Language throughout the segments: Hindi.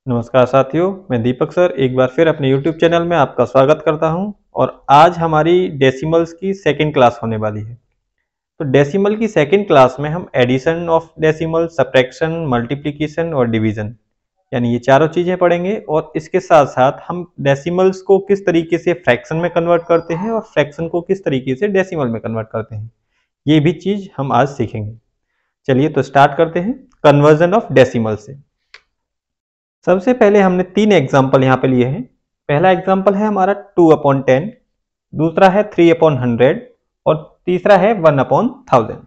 नमस्कार साथियों, मैं दीपक सर एक बार फिर अपने YouTube चैनल में आपका स्वागत करता हूं। और आज हमारी डेसिमल्स की सेकंड क्लास होने वाली है। तो डेसिमल की सेकंड क्लास में हम addition of decimal, subtraction, multiplication और डिवीजन यानी ये चारों चीज़ें पढ़ेंगे। और इसके साथ साथ हम डेसिमल्स को किस तरीके से फ्रैक्शन में कन्वर्ट करते हैं और फ्रैक्शन को किस तरीके से डेसिमल में कन्वर्ट करते हैं, ये भी चीज़ हम आज सीखेंगे। चलिए तो स्टार्ट करते हैं कन्वर्जन ऑफ डेसिमल से। सबसे पहले हमने तीन एग्जाम्पल यहाँ पे लिए हैं। पहला एग्जाम्पल है हमारा 2/10, दूसरा है 3/100 और तीसरा है 1/1000।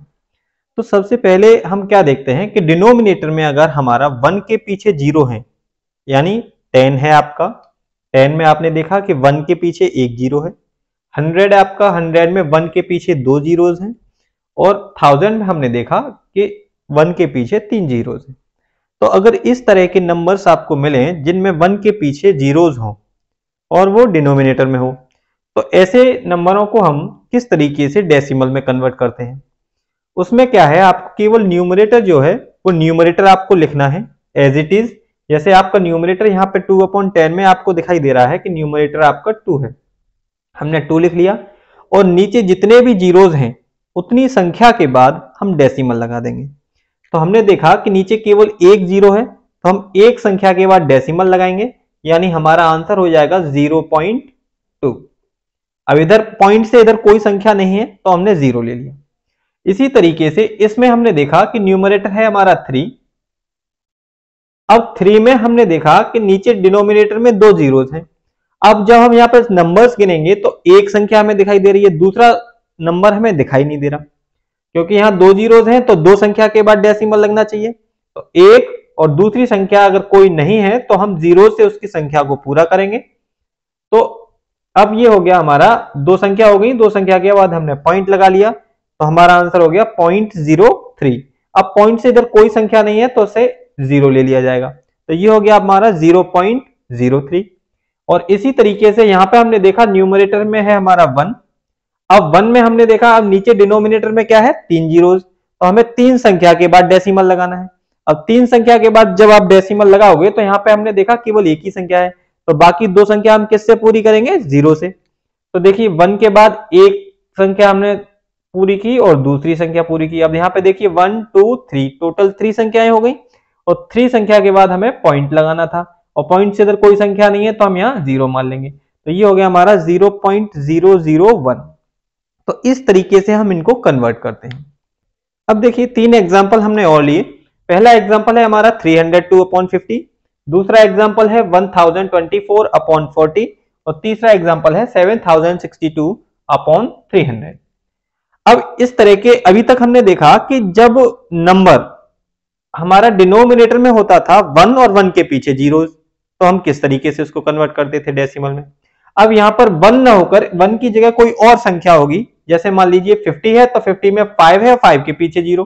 तो सबसे पहले हम क्या देखते हैं कि डिनोमिनेटर में अगर हमारा 1 के पीछे 0 है, यानी 10 है आपका, 10 में आपने देखा कि 1 के पीछे एक 0 है। 100 आपका, 100 में 1 के पीछे दो जीरोज हैं। और 1000 में हमने देखा कि 1 के पीछे तीन जीरोज हैं। तो अगर इस तरह के नंबर्स आपको मिले जिनमें 1 के पीछे जीरोज हो और वो डिनोमिनेटर में हो, तो ऐसे नंबरों को हम किस तरीके से डेसिमल में कन्वर्ट करते हैं। उसमें क्या है, आपको केवल न्यूमरेटर जो है वो न्यूमरेटर आपको लिखना है एज इट इज। जैसे आपका न्यूमरेटर यहाँ पे 2/10 में आपको दिखाई दे रहा है कि न्यूमरेटर आपका 2 है, हमने 2 लिख लिया। और नीचे जितने भी जीरोज हैं उतनी संख्या के बाद हम डेसिमल लगा देंगे। तो हमने देखा कि नीचे केवल एक जीरो है, तो हम एक संख्या के बाद डेसिमल लगाएंगे, यानी हमारा आंसर हो जाएगा 0.2। अब इधर पॉइंट से इधर कोई संख्या नहीं है तो हमने 0 ले लिया। इसी तरीके से इसमें हमने देखा कि न्यूमरेटर है हमारा 3। अब 3 में हमने देखा कि नीचे डिनोमिनेटर में दो जीरोज हैं। अब जब हम यहाँ पर नंबर्स गिनेंगे तो एक संख्या हमें दिखाई दे रही है, दूसरा नंबर हमें दिखाई नहीं दे रहा, क्योंकि यहाँ दो जीरोज हैं तो दो संख्या के बाद डेसिमल लगना चाहिए। तो एक और दूसरी संख्या अगर कोई नहीं है तो हम जीरो से उसकी संख्या को पूरा करेंगे। तो अब ये हो गया हमारा, दो संख्या हो गई, दो संख्या के बाद हमने पॉइंट लगा लिया, तो हमारा आंसर हो गया 0.03। अब पॉइंट से इधर कोई संख्या नहीं है तो उसे जीरो ले लिया जाएगा, तो ये हो गया हमारा 0.03। और इसी तरीके से यहाँ पे हमने देखा न्यूमरेटर में है हमारा 1। अब 1 में हमने देखा, अब नीचे डिनोमिनेटर में क्या है, तीन जीरोज, तो हमें तीन संख्या के बाद डेसिमल लगाना है। अब तीन संख्या के बाद जब आप डेसिमल लगाओगे तो यहाँ पे हमने देखा केवल एक ही संख्या है, तो बाकी दो संख्या हम किससे पूरी करेंगे, जीरो से। तो देखिए 1 के बाद एक संख्या हमने पूरी की और दूसरी संख्या पूरी की। अब यहाँ पे देखिए 1 2 3, टोटल 3 संख्याएं हो गई। और 3 संख्या के बाद हमें पॉइंट लगाना था, और पॉइंट से इधर कोई संख्या नहीं है तो हम यहाँ जीरो मान लेंगे। तो ये हो गया हमारा 0.001। तो इस तरीके से हम इनको कन्वर्ट करते हैं। अब देखिए तीन एग्जांपल हमने और लिए। पहला एग्जांपल है हमारा 302/50, दूसरा एग्जांपल है 1024/40 और तीसरा एग्जांपल है 7062/300। अब इस तरह के अभी तक हमने देखा कि जब नंबर हमारा डिनोमिनेटर में होता था 1 और 1 के पीछे जीरोस, तो हम किस तरीके से उसको कन्वर्ट करते थे डेसिमल में। अब यहां पर 1 ना होकर 1 की जगह कोई और संख्या होगी, जैसे मान लीजिए 50 है तो 50 में 5 है, 5 के पीछे जीरो।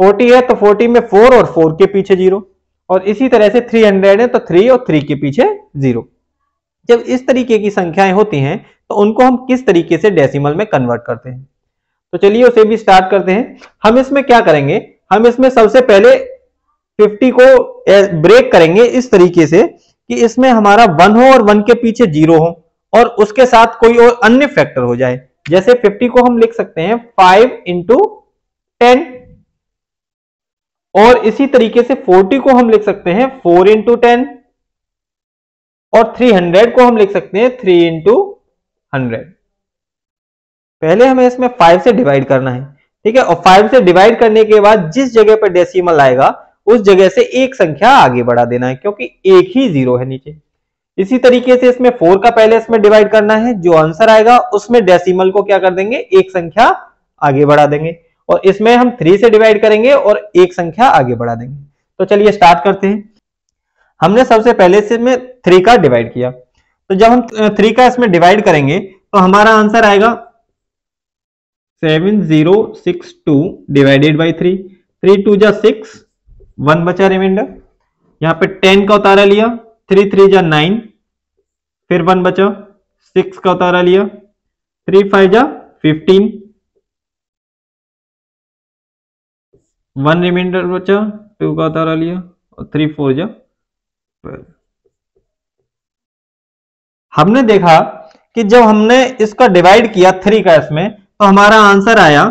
40 है तो 40 में 4 और 4 के पीछे जीरो। और इसी तरह से 300 है तो 3 और 3 के पीछे जीरो। जब इस तरीके की संख्याएं होती हैं तो उनको हम किस तरीके से डेसिमल में कन्वर्ट करते हैं, तो चलिए उसे भी स्टार्ट करते हैं। हम इसमें क्या करेंगे, हम इसमें सबसे पहले 50 को ब्रेक करेंगे इस तरीके से कि इसमें हमारा 1 हो और 1 के पीछे जीरो हो और उसके साथ कोई और अन्य फैक्टर हो जाए। जैसे 50 को हम लिख सकते हैं 5 इंटू 10, और इसी तरीके से 40 को हम लिख सकते हैं 4 इंटू 10, और 300 को हम लिख सकते हैं 3 इंटू 100। पहले हमें इसमें 5 से डिवाइड करना है, ठीक है। और 5 से डिवाइड करने के बाद जिस जगह पर डेसिमल आएगा उस जगह से एक संख्या आगे बढ़ा देना है, क्योंकि एक ही जीरो है नीचे। इसी तरीके से इसमें 4 का पहले इसमें डिवाइड करना है, जो आंसर आएगा उसमें डेसिमल को क्या कर देंगे, एक संख्या आगे बढ़ा देंगे। और इसमें हम 3 से डिवाइड करेंगे और एक संख्या आगे बढ़ा देंगे। तो चलिए स्टार्ट करते हैं। हमने सबसे पहले इसमें 3 का डिवाइड किया, तो जब हम 3 का इसमें डिवाइड करेंगे तो हमारा आंसर आएगा 7062 डिवाइडेड बाई 3। 3 2 जा 6, 1 बचा रिमाइंडर। यहाँ पे 10 का उतारा लिया, 3 3 जा 9, फिर 1 बचा, 6 का उतारा लिया, 3 5 जा 15, 1 रिमाइंडर बचा, 2 का उतारा लिया और 3 4 जा हमने देखा कि जब हमने इसका डिवाइड किया 3 का इसमें, तो हमारा आंसर आया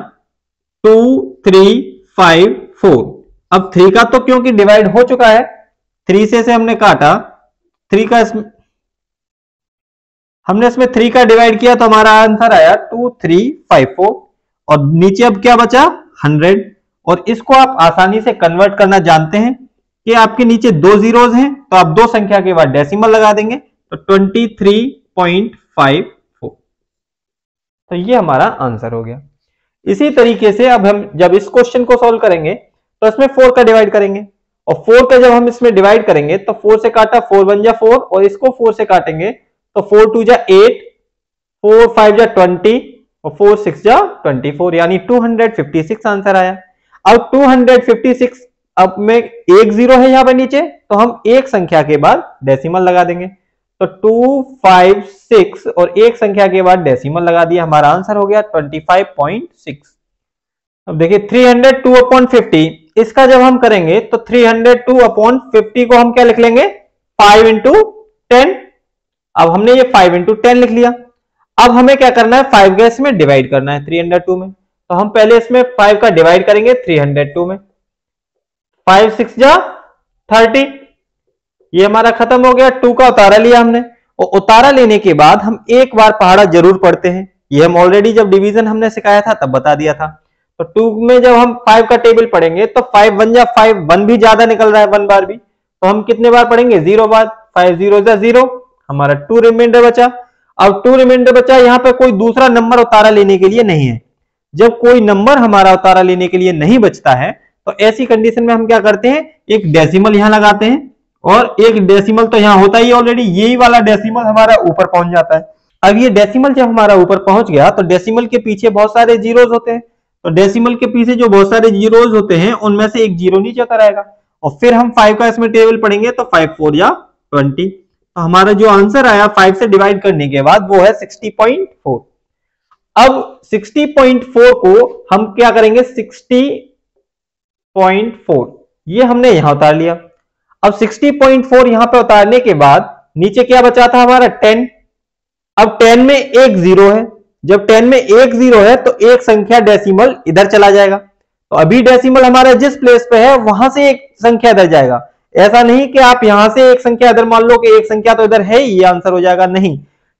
2 3 5 4। अब 3 का तो क्योंकि डिवाइड हो चुका है, 3 से हमने काटा, 3 का इसमें हमने इसमें 3 का डिवाइड किया तो हमारा आंसर आया 2 3 5 4। और नीचे अब क्या बचा 100। और इसको आप आसानी से कन्वर्ट करना जानते हैं कि आपके नीचे 2 जीरोज हैं तो आप 2 संख्या के बाद डेसिमल लगा देंगे, तो 23.54। तो ये हमारा आंसर हो गया। इसी तरीके से अब हम जब इस क्वेश्चन को सॉल्व करेंगे तो इसमें 4 का डिवाइड करेंगे, और 4 का जब हम इसमें डिवाइड करेंगे तो 4 से काटा 4 1 जा 4, और इसको 4 से काटेंगे तो 4 2 जा 8, 4 5 जा 20 और 4 6 जा 24, यानी 256 आंसर आया। अब 256, अब में एक जीरो है यहां पर नीचे, तो हम एक संख्या के बाद डेसिमल लगा देंगे, तो 256 और एक संख्या के बाद डेसिमल लगा दिया, हमारा आंसर हो गया 25.6। अब देखिए 302/50, इसका जब हम करेंगे तो 302/50 को हम क्या लिख लेंगे 5 × 10। अब हमने ये 5 × 10 लिख लिया। अब हमें क्या करना है 5 का इसमें डिवाइड करना है 302 में, तो हम पहले इसमें 5 का डिवाइड करेंगे 302 में। 5 6 जा 30, ये हमारा खत्म हो गया। 2 का उतारा लिया हमने, और उतारा लेने के बाद हम एक बार पहाड़ा जरूर पढ़ते हैं, ये हम ऑलरेडी जब डिवीजन हमने सिखाया था तब बता दिया था। तो 2 में जब हम 5 का टेबल पढ़ेंगे तो 5 1 जा 5, 1 भी ज्यादा निकल रहा है 1 बार भी, तो हम कितने बार पढ़ेंगे 0 बार। 5 0 जा 0, हमारा 2 रिमाइंडर बचा। अब 2 रिमाइंडर बचा, यहां पे कोई दूसरा नंबर उतारा लेने के लिए नहीं है। जब कोई नंबर हमारा उतारा लेने के लिए नहीं बचता है तो ऐसी कंडीशन में हम क्या करते हैं, एक डेसिमल यहां लगाते हैं, और एक डेसिमल तो यहां होता ही ऑलरेडी, यही वाला डेसिमल हमारा ऊपर पहुंच जाता है। अब ये डेसिमल जब हमारा ऊपर पहुंच गया तो डेसिमल के पीछे बहुत सारे जीरोज होते हैं, तो डेसिमल के पीछे जो बहुत सारे जीरोज होते हैं उनमें से एक जीरो नीचे उतर आएगा, और फिर हम 5 का इसमें टेबल पढ़ेंगे तो 5 4 या 20। तो हमारा जो आंसर आया 5 से डिवाइड करने के बाद वो है 60.4। अब 60.4 को हम क्या करेंगे 60.4, ये हमने यहां उतार लिया। अब 60.4 यहां पे उतारने के बाद नीचे क्या बचा था हमारा 10। अब 10 में एक जीरो है, जब 10 में एक जीरो है तो एक संख्या डेसिमल इधर चला जाएगा, तो अभी डेसिमल हमारा जिस प्लेस पे है वहां से एक संख्या इधर जाएगा। ऐसा नहीं कि आप यहां से एक संख्या इधर मान लो कि एक संख्या तो इधर है ही, ये आंसर हो जाएगा, नहीं,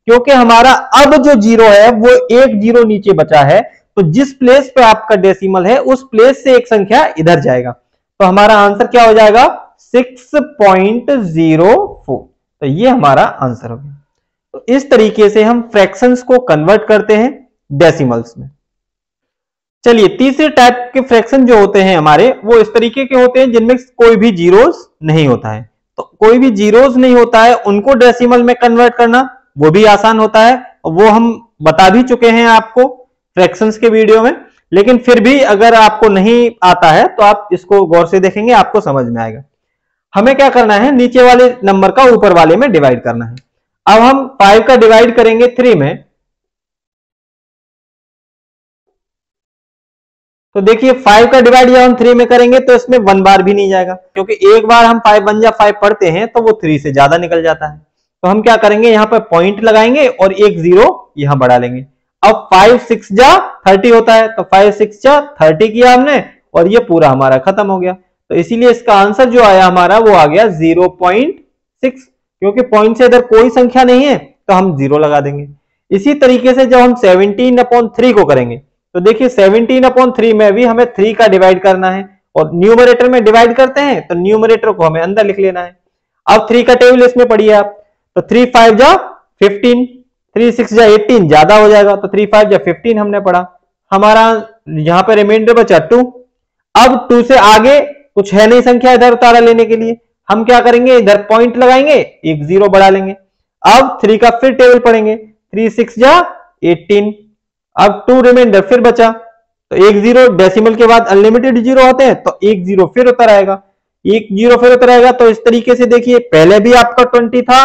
क्योंकि हमारा अब जो जीरो है वो एक जीरो नीचे बचा है, तो जिस प्लेस पे आपका डेसिमल है उस प्लेस से एक संख्या इधर जाएगा, तो हमारा आंसर क्या हो जाएगा 6.04। तो ये हमारा आंसर हो गया। तो इस तरीके से हम फ्रैक्शंस को कन्वर्ट करते हैं डेसिमल्स में। चलिए तीसरे टाइप के फ्रैक्शन जो होते हैं हमारे, वो इस तरीके के होते हैं जिनमें कोई भी जीरोस नहीं होता है। तो कोई भी जीरोस नहीं होता है उनको डेसिमल में कन्वर्ट करना वो भी आसान होता है, वो हम बता भी चुके हैं आपको फ्रैक्शंस के वीडियो में, लेकिन फिर भी अगर आपको नहीं आता है तो आप इसको गौर से देखेंगे, आपको समझ में आएगा। हमें क्या करना है, नीचे वाले नंबर का ऊपर वाले में डिवाइड करना है। अब हम 5 का डिवाइड करेंगे 3 में, तो देखिए 5 का डिवाइड जब हम 3 में करेंगे तो इसमें 1 बार भी नहीं जाएगा, क्योंकि एक बार हम 5 1 जा 5 पढ़ते हैं तो वो 3 से ज्यादा निकल जाता है। तो हम क्या करेंगे, यहाँ पर पॉइंट लगाएंगे और एक जीरो यहां बढ़ा लेंगे। अब 5 6 जा 30 होता है, तो 5 6 जा 30 किया हमने और ये पूरा हमारा खत्म हो गया। तो इसीलिए इसका आंसर जो आया हमारा वो आ गया 0.6, क्योंकि पॉइंट से इधर कोई संख्या नहीं है तो हम 0 लगा देंगे। इसी तरीके से जब हम 17/3 को करेंगे तो देखिए 17/3 में भी हमें 3 का डिवाइड करना है, और न्यूमरेटर में डिवाइड करते हैं तो न्यूमरेटर को हमें अंदर लिख लेना है। अब 3 का टेबल इसमें पढ़िए आप, तो 3 5 जा 15, 3 6 जा 18 ज्यादा हो जाएगा, तो 3 5 जा 15 हमने पढ़ा, हमारा यहां पर रिमाइंडर बचा 2। अब 2 से आगे कुछ है नहीं संख्या इधर उतारा लेने के लिए, हम क्या करेंगे इधर पॉइंट लगाएंगे, एक जीरो बढ़ा लेंगे। अब 3 का फिर टेबल पढ़ेंगे, 3 6 जा 18, अब 2 रिमाइंडर फिर बचा, तो एक जीरो, डेसिमल के बाद अनलिमिटेड जीरो होते हैं तो एक जीरो फिर उतर आएगा, एक जीरो फिर उतर आएगा। तो इस तरीके से देखिए पहले भी आपका 20 था,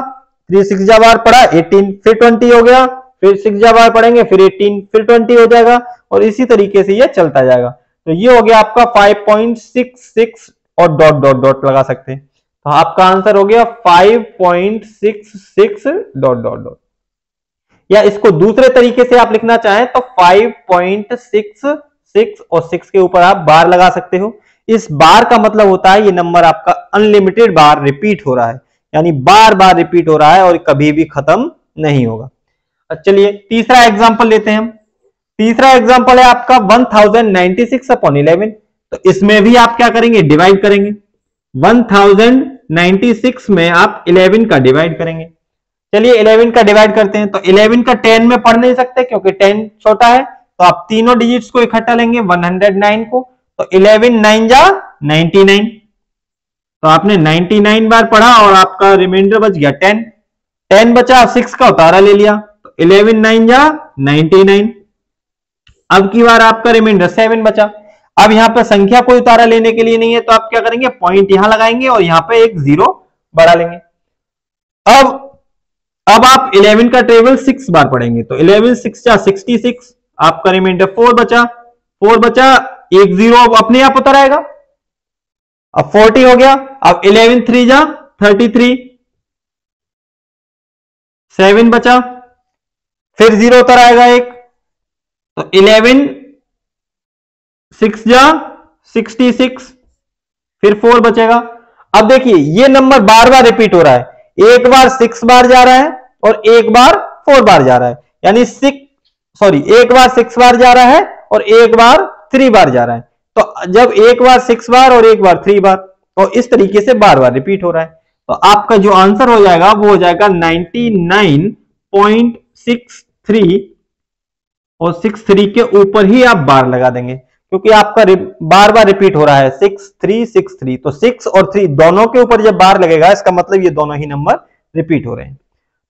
3 6 जा बार पढ़ा 18, फिर 20 हो गया, फिर 6 जा बार पढ़ेंगे फिर 18, फिर 20 हो जाएगा, और इसी तरीके से ये चलता जाएगा। तो ये हो गया आपका 5.66 और डॉट डॉट डॉट लगा सकते हैं। तो आपका आंसर हो गया 5.66 ... या इसको दूसरे तरीके से आप लिखना चाहें तो 5.66 और 6 के ऊपर आप बार लगा सकते हो। इस बार का मतलब होता है ये नंबर आपका अनलिमिटेड बार रिपीट हो रहा है, यानी बार बार रिपीट हो रहा है और कभी भी खत्म नहीं होगा। चलिए तीसरा एग्जांपल लेते हैं हम। तीसरा एग्जांपल है आपका 1096/11। तो इसमें भी आप क्या करेंगे, डिवाइड करेंगे। 1096 में आप 11 का डिवाइड करेंगे। चलिए 11 का डिवाइड करते हैं। तो 11 का 10 में पढ़ नहीं सकते क्योंकि 10 छोटा है, तो आप तीनों डिजिट्स को इकट्ठा लेंगे 109 को। तो 11 9 जा 99, तो आपने 99 बार पढ़ा और आपका रिमाइंडर बच गया 10। 10 बचा, 6 का उतारा ले लिया, तो 11 9 जा 99। अब की बार आपका रिमाइंडर 7 बचा। अब यहां पर संख्या कोई उतारा लेने के लिए नहीं है, तो आप क्या करेंगे, पॉइंट यहां लगाएंगे और यहां पे एक 0 बढ़ा लेंगे। अब आप 11 का टेबल 6 बार पढ़ेंगे। तो 11 6 जा 66, आपका रिमाइंडर 4 बचा। 4 बचा, एक 0 अपने आप उतर आएगा, अब 40 हो गया। अब 11 3 जा 33, 7 बचा, फिर 0 उतर आएगा एक, तो 11 6 जा 66, फिर 4 बचेगा। अब देखिए ये नंबर बार बार रिपीट हो रहा है, एक बार 6 बार जा रहा है और एक बार 4 बार जा रहा है, यानी एक बार 6 बार जा रहा है और एक बार 3 बार जा रहा है। तो जब एक बार 6 बार और एक बार 3 बार, तो इस तरीके से बार बार रिपीट हो रहा है। तो आपका जो आंसर हो जाएगा वो हो जाएगा 99.63, और 63 के ऊपर ही आप बार लगा देंगे क्योंकि आपका बार बार रिपीट हो रहा है 6363। तो 6 और 3 दोनों के ऊपर जब बार लगेगा इसका मतलब ये दोनों ही नंबर रिपीट हो रहे हैं।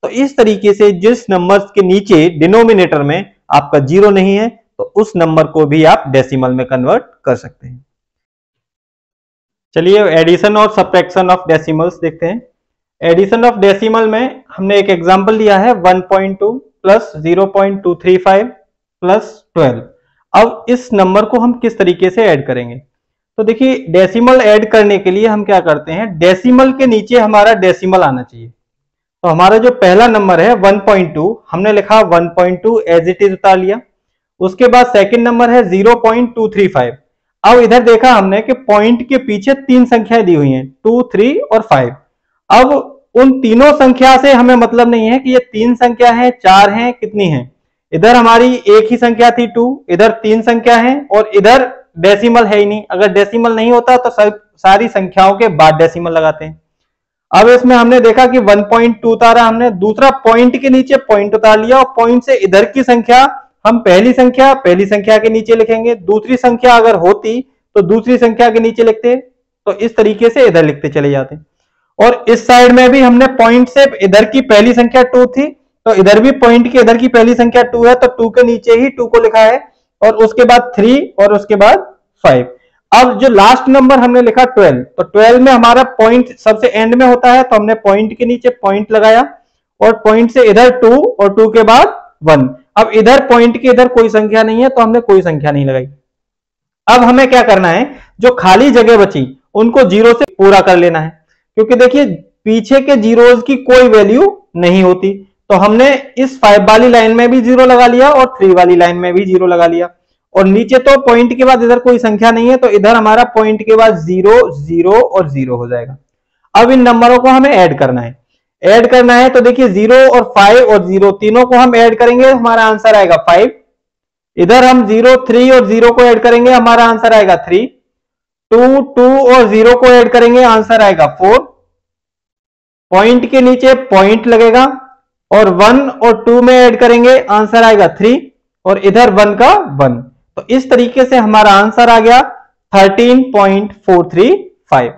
तो इस तरीके से जिस नंबर के नीचे डिनोमिनेटर में आपका 0 नहीं है तो उस नंबर को भी आप डेसिमल में कन्वर्ट कर सकते हैं। चलिए एडिशन और सब्ट्रैक्शन ऑफ डेसिमल्स देखते हैं। एडिशन ऑफ डेसिमल में हमने एक एग्जांपल लिया है 1.2 प्लस 0.235 प्लस 12। अब इस नंबर को हम किस तरीके से ऐड करेंगे, तो देखिए डेसिमल ऐड करने के लिए हम क्या करते हैं, डेसिमल के नीचे हमारा डेसिमल आना चाहिए। तो हमारा जो पहला नंबर है 1.2, हमने लिखा 1.2 एज इट इज उतार लिया। उसके बाद सेकंड नंबर है 0.235। अब इधर देखा हमने कि पॉइंट के पीछे 3 संख्याएं दी हुई हैं 2, 3 और 5। अब उन तीनों संख्या से हमें मतलब नहीं है कि ये 3 संख्या है 4 है कितनी है। इधर हमारी एक ही संख्या थी 2, इधर 3 संख्या है और इधर डेसिमल है ही नहीं। अगर डेसिमल नहीं होता तो सारी संख्याओं के बाद डेसिमल लगाते हैं। अब इसमें हमने देखा कि 1.2 उतारा हमने, दूसरा पॉइंट के नीचे पॉइंट उतार लिया और पॉइंट से इधर की संख्या हम पहली संख्या के नीचे लिखेंगे, दूसरी संख्या अगर होती तो दूसरी संख्या के नीचे लिखते, तो इस तरीके से इधर लिखते चले जाते। और इस साइड में भी हमने पॉइंट से इधर की पहली संख्या 2 थी तो इधर भी पॉइंट के इधर की पहली संख्या 2 है तो 2 के नीचे ही 2 को लिखा है, और उसके बाद 3 और उसके बाद 5। अब जो लास्ट नंबर हमने लिखा 12, तो 12 में हमारा पॉइंट सबसे एंड में होता है तो हमने पॉइंट के नीचे पॉइंट लगाया और पॉइंट से इधर 2 और 2 के बाद 1। अब इधर पॉइंट के इधर कोई संख्या नहीं है तो हमने कोई संख्या नहीं लगाई। अब हमें क्या करना है, जो खाली जगह बची उनको 0 से पूरा कर लेना है, क्योंकि देखिए पीछे के जीरोस की कोई वैल्यू नहीं होती। तो हमने इस 5 वाली लाइन में भी 0 लगा लिया और 3 वाली लाइन में भी 0 लगा लिया, और नीचे तो पॉइंट के बाद इधर कोई संख्या नहीं है तो इधर हमारा पॉइंट के बाद 0 0 और 0 हो जाएगा। अब इन नंबरों को हमें ऐड करना है, तो देखिए 0 और 5 और 0 तीनों को हम ऐड करेंगे, हमारा आंसर आएगा 5। इधर हम 0 3 और 0 को ऐड करेंगे, हमारा आंसर आएगा 3। 2 2 और 0 को ऐड करेंगे, आंसर आएगा 4। पॉइंट के नीचे पॉइंट लगेगा और 1 और 2 में ऐड करेंगे, आंसर आएगा 3, और इधर 1 का 1। तो इस तरीके से हमारा आंसर आ गया 13.435।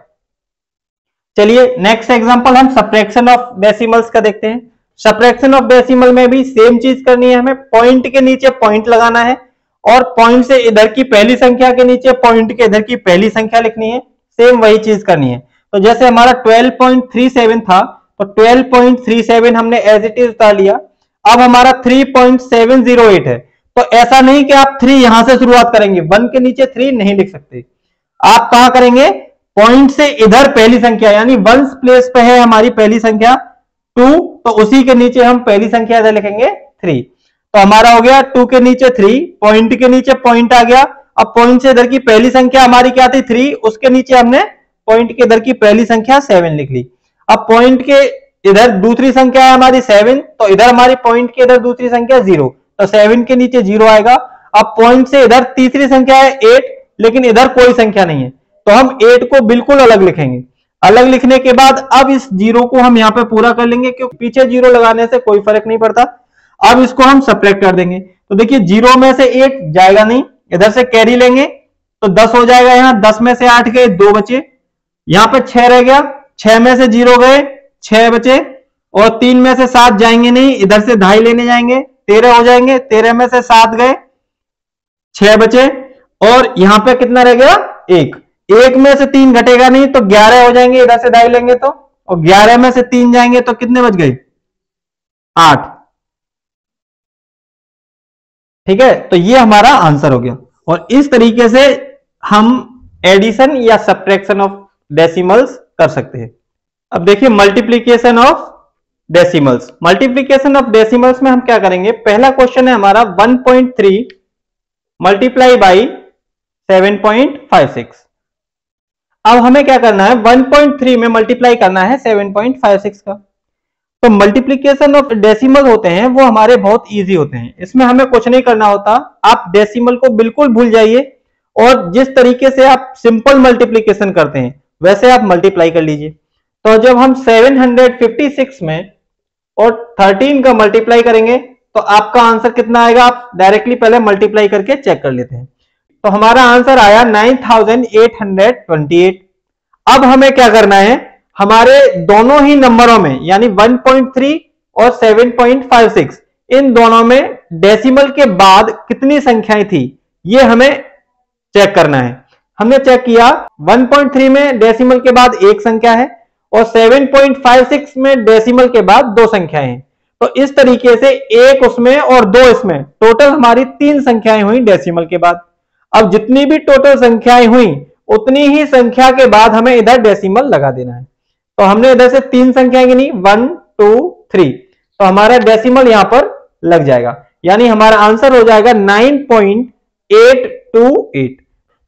चलिए नेक्स्ट एग्जांपल हम सब्ट्रैक्शन ऑफ डेसिमल्स का देखते हैं। सब्ट्रैक्शन ऑफ डेसिमल में भी सेम चीज करनी है, हमें पॉइंट के नीचे पॉइंट लगाना है और पॉइंट से इधर की पहली संख्या के नीचे पॉइंट के इधर की पहली संख्या लिखनी है, सेम वही चीज करनी है। तो जैसे हमारा 12.37 था तो 12.37 हमने एज इट इज उतार लिया। अब हमारा 3.708 है, तो ऐसा नहीं कि आप 3 यहां से शुरुआत करेंगे, 1 के नीचे 3 नहीं लिख सकते। आप कहां करेंगे, पॉइंट से इधर पहली संख्या यानी वंस प्लेस पे है हमारी पहली संख्या 2, तो उसी के नीचे हम पहली संख्या इधर लिखेंगे 3। तो हमारा हो गया 2 के नीचे 3, पॉइंट के नीचे पॉइंट आ गया। अब पॉइंट से इधर की पहली संख्या हमारी क्या थी 3, उसके नीचे हमने पॉइंट के इधर की पहली संख्या 7 लिख ली। अब पॉइंट के इधर दूसरी संख्या है हमारी 7, तो इधर हमारी पॉइंट के इधर दूसरी संख्या 0, तो 7 के नीचे 0 आएगा। अब पॉइंट से इधर तीसरी संख्या है 8, लेकिन इधर कोई संख्या नहीं है, तो हम 8 को बिल्कुल अलग लिखेंगे। अलग लिखने के बाद अब इस 0 को हम यहाँ पे पूरा कर लेंगे, क्योंकि पीछे 0 लगाने से कोई फर्क नहीं पड़ता। अब इसको हम सब्ट्रैक्ट कर देंगे, तो देखिए 0 में से 8 जाएगा नहीं, इधर से कैरी लेंगे तो 10 हो जाएगा। यहाँ 10 में से 8 गए, 2 बचे, यहाँ पे 6 रह गया, 6 में से 0 गए, 6 बचे, और 3 में से 7 जाएंगे नहीं, इधर से 2.5 लेने जाएंगे, 13 हो जाएंगे, 13 में से 7 गए, 6 बचे, और यहां पे कितना रह गया 1, 1 में से 3 घटेगा नहीं, तो 11 हो जाएंगे, इधर से 2.5 लेंगे तो, और 11 में से 3 जाएंगे तो कितने बच गए 8। ठीक है, तो ये हमारा आंसर हो गया। और इस तरीके से हम एडिशन या सब्ट्रैक्शन ऑफ डेसिमल्स कर सकते हैं। अब देखिए multiplication of decimals. Multiplication of decimals में हम क्या करेंगे, पहला क्वेश्चन है हमारा 1.3 मल्टीप्लाई बाई 7.56। अब हमें क्या करना है, 1.3 में मल्टीप्लाई करना है 7.56 का। तो मल्टीप्लीकेशन ऑफ डेसिमल होते हैं वो हमारे बहुत इजी होते हैं, इसमें हमें कुछ नहीं करना होता। आप डेसिमल को बिल्कुल भूल जाइए और जिस तरीके से आप सिंपल मल्टीप्लीकेशन करते हैं वैसे आप मल्टीप्लाई कर लीजिए। तो जब हम 756 में और 13 का मल्टीप्लाई करेंगे तो आपका आंसर कितना आएगा, आप डायरेक्टली पहले मल्टीप्लाई करके चेक कर लेते हैं। तो हमारा आंसर आया 9828। अब हमें क्या करना है, हमारे दोनों ही नंबरों में यानी 1.3 और 7.56 इन दोनों में डेसिमल के बाद कितनी संख्याएं थी ये हमें चेक करना है। हमने चेक किया 1.3 में डेसिमल के बाद एक संख्या है और 7.56 में डेसिमल के बाद दो संख्याएं हैं। तो इस तरीके से एक उसमें और दो इसमें, टोटल हमारी 3 संख्याएं हुई डेसिमल के बाद। अब जितनी भी टोटल संख्याएं हुई उतनी ही संख्या के बाद हमें इधर डेसिमल लगा देना है। तो हमने इधर से 3 संख्याएं गिनी 1 2 3, तो हमारा डेसिमल यहां पर लग जाएगा, यानी हमारा आंसर हो जाएगा 9.828।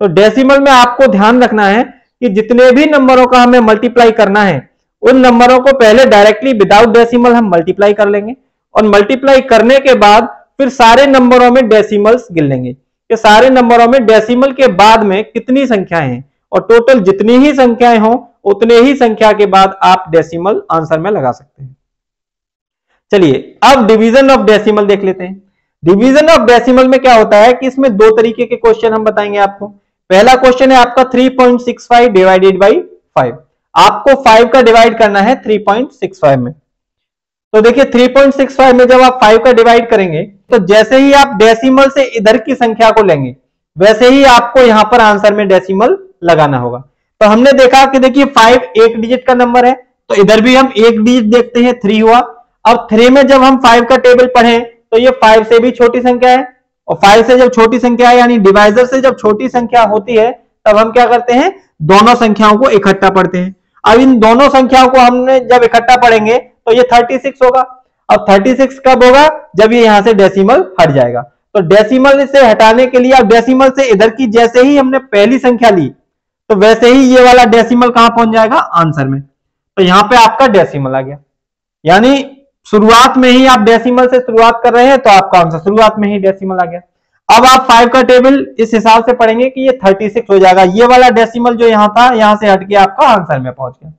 तो डेसिमल में आपको ध्यान रखना है कि जितने भी नंबरों का हमें मल्टीप्लाई करना है उन नंबरों को पहले डायरेक्टली विदाउट डेसिमल हम मल्टीप्लाई कर लेंगे और मल्टीप्लाई करने के बाद फिर सारे नंबरों में डेसिमल्स गिन लेंगे कि सारे नंबरों में डेसिमल के बाद में कितनी संख्याएं हैं, और टोटल जितनी ही संख्याएं हो उतने ही संख्या के बाद आप डेसिमल आंसर में लगा सकते हैं। चलिए अब डिवीजन ऑफ डेसिमल देख लेते हैं। डिवीजन ऑफ डेसिमल में क्या होता है कि इसमें 2 तरीके के क्वेश्चन हम बताएंगे आपको। पहला क्वेश्चन है आपका 3.65 डिवाइडेड बाई 5। आपको 5 का डिवाइड करना है 3.65 में। तो देखिए 3.65 में जब आप 5 का डिवाइड करेंगे तो जैसे ही आप डेसिमल से इधर की संख्या को लेंगे वैसे ही आपको यहां पर आंसर में डेसिमल लगाना होगा। तो हमने देखा कि देखिए 5 एक डिजिट का नंबर है, तो इधर भी हम एक डिजिट देखते हैं, 3 हुआ। अब 3 में जब हम 5 का टेबल पढ़ें तो ये 5 से भी छोटी संख्या है, और 5 से जब छोटी संख्या है यानी डिवाइजर से जब छोटी संख्या होती है तब हम क्या करते हैं, दोनों संख्याओं को इकट्ठा पढ़ते हैं। अब इन दोनों संख्याओं को हमने जब इकट्ठा पढ़ेंगे तो ये 36 होगा। अब 36 कब होगा, जब ये यहां से डेसिमल हट जाएगा। तो डेसिमल से हटाने के लिए अब डेसिमल से इधर की जैसे ही हमने पहली संख्या ली तो वैसे ही ये वाला डेसिमल कहां पहुंच जाएगा, आंसर में। तो यहां पे आपका डेसिमल आ गया, यानी शुरुआत में ही आप डेसिमल से शुरुआत कर रहे हैं तो आपका आंसर शुरुआत में ही डेसिमल आ गया। अब आप 5 का टेबल इस हिसाब से पढ़ेंगे कि ये 36 हो जाएगा, ये वाला डेसिमल जो यहां था यहां से हट के आपका आंसर में पहुंच गया।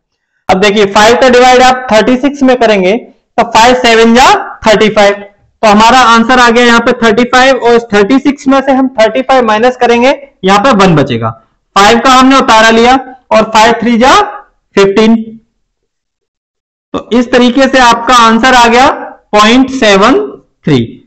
अब देखिए 5 का डिवाइड आप 36 में करेंगे तो 5 7 जा 35, तो हमारा आंसर आ गया यहाँ पे 35, और इस 36 में से हम 35 माइनस करेंगे, यहाँ पे 1 बचेगा। 5 का हमने उतारा लिया और 5 3 जा 15, तो इस तरीके से आपका आंसर आ गया 0.73।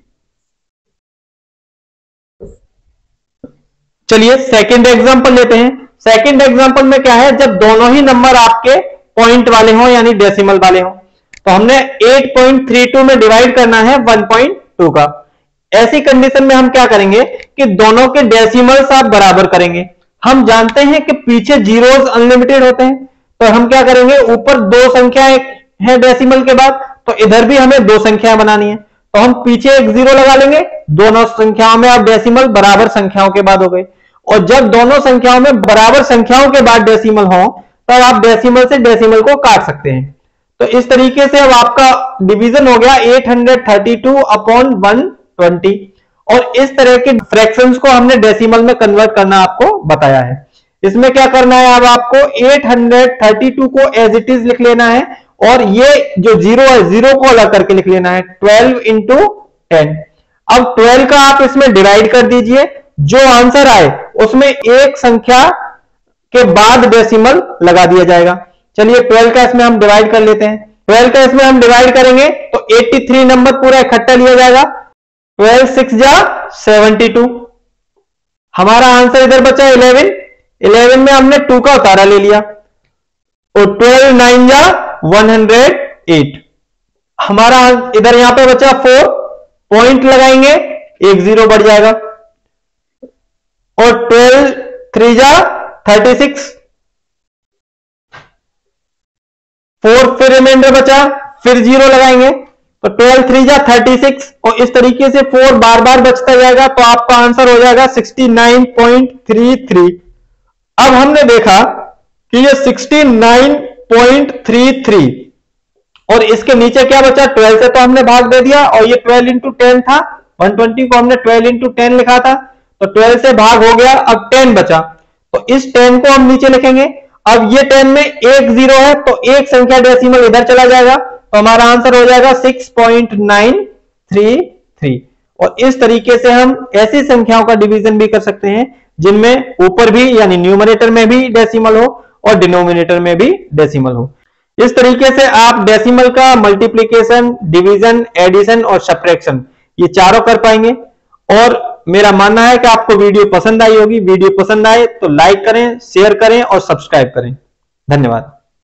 चलिए सेकंड एग्जांपल लेते हैं। सेकंड एग्जांपल में क्या है, जब दोनों ही नंबर आपके पॉइंट वाले हों यानी डेसिमल वाले हों, तो हमने 8.32 में डिवाइड करना है 1.2 का। ऐसी कंडीशन में हम क्या करेंगे कि दोनों के डेसिमल्स आप बराबर करेंगे। हम जानते हैं कि पीछे जीरोस अनलिमिटेड होते हैं, तो हम क्या करेंगे, ऊपर दो संख्याएं है डेसिमल के बाद, तो इधर भी हमें दो संख्याएं बनानी है, तो हम पीछे एक जीरो लगा लेंगे, दोनों संख्याओं में अब डेसिमल बराबर संख्याओं के बाद हो गए। और जब दोनों संख्याओं में बराबर संख्याओं के बाद डेसिमल हो, तब आप डेसिमल से डेसिमल को काट सकते हैं। तो इस तरीके से अब आपका डिवीजन हो गया 832 अपॉन 120। और इस तरह के फ्रैक्शंस को हमने डेसिमल में कन्वर्ट करना आपको बताया है। इसमें क्या करना है, अब आपको 832 को एज इट इज लिख लेना है, और ये जो जीरो है, जीरो को अलग करके लिख लेना है, 12 इंटू 10। अब 12 का आप इसमें डिवाइड कर दीजिए, जो आंसर आए उसमें एक संख्या के बाद डेसिमल लगा दिया जाएगा। चलिए 12 का इसमें हम डिवाइड कर लेते हैं। 12 का इसमें हम डिवाइड करेंगे तो 83 नंबर पूरा इकट्ठा लिया जाएगा, 12 6 जा 72। हमारा आंसर इधर बचा 11। 11 में हमने 2 का उतारा ले लिया, और 12 9 जा 108। हमारा इधर यहां पे बचा 4, पॉइंट लगाएंगे, एक जीरो बढ़ जाएगा, और 12 3 जा 36, 4 फिर रिमाइंडर बचा, फिर जीरो लगाएंगे, तो 12 3 जा 36, और इस तरीके से 4 बार बार बचता जाएगा, तो आपका आंसर हो जाएगा 69.33। अब हमने देखा कि ये 69.33, और इसके नीचे क्या बचा, 12 से तो हमने भाग दे दिया, और ये 12 इंटू 10 था, 120 को हमने 12 इंटू 10 लिखा था, तो 12 से भाग हो गया, अब 10 बचा, तो इस 10 को हम नीचे लिखेंगे। अब ये 10 में एक जीरो है, तो एक संख्या डेसिमल इधर चला जाएगा, तो हमारा आंसर हो जाएगा 6.933। और इस तरीके से हम ऐसी संख्याओं का डिवीजन भी कर सकते हैं जिनमें ऊपर भी यानी न्यूमरेटर में भी डेसिमल हो और डिनोमिनेटर में भी डेसिमल हो। इस तरीके से आप डेसिमल का मल्टीप्लिकेशन, डिवीजन, एडिशन और सब्ट्रैक्शन ये चारों कर पाएंगे। और मेरा मानना है कि आपको वीडियो पसंद आई होगी। वीडियो पसंद आए तो लाइक करें, शेयर करें और सब्सक्राइब करें। धन्यवाद।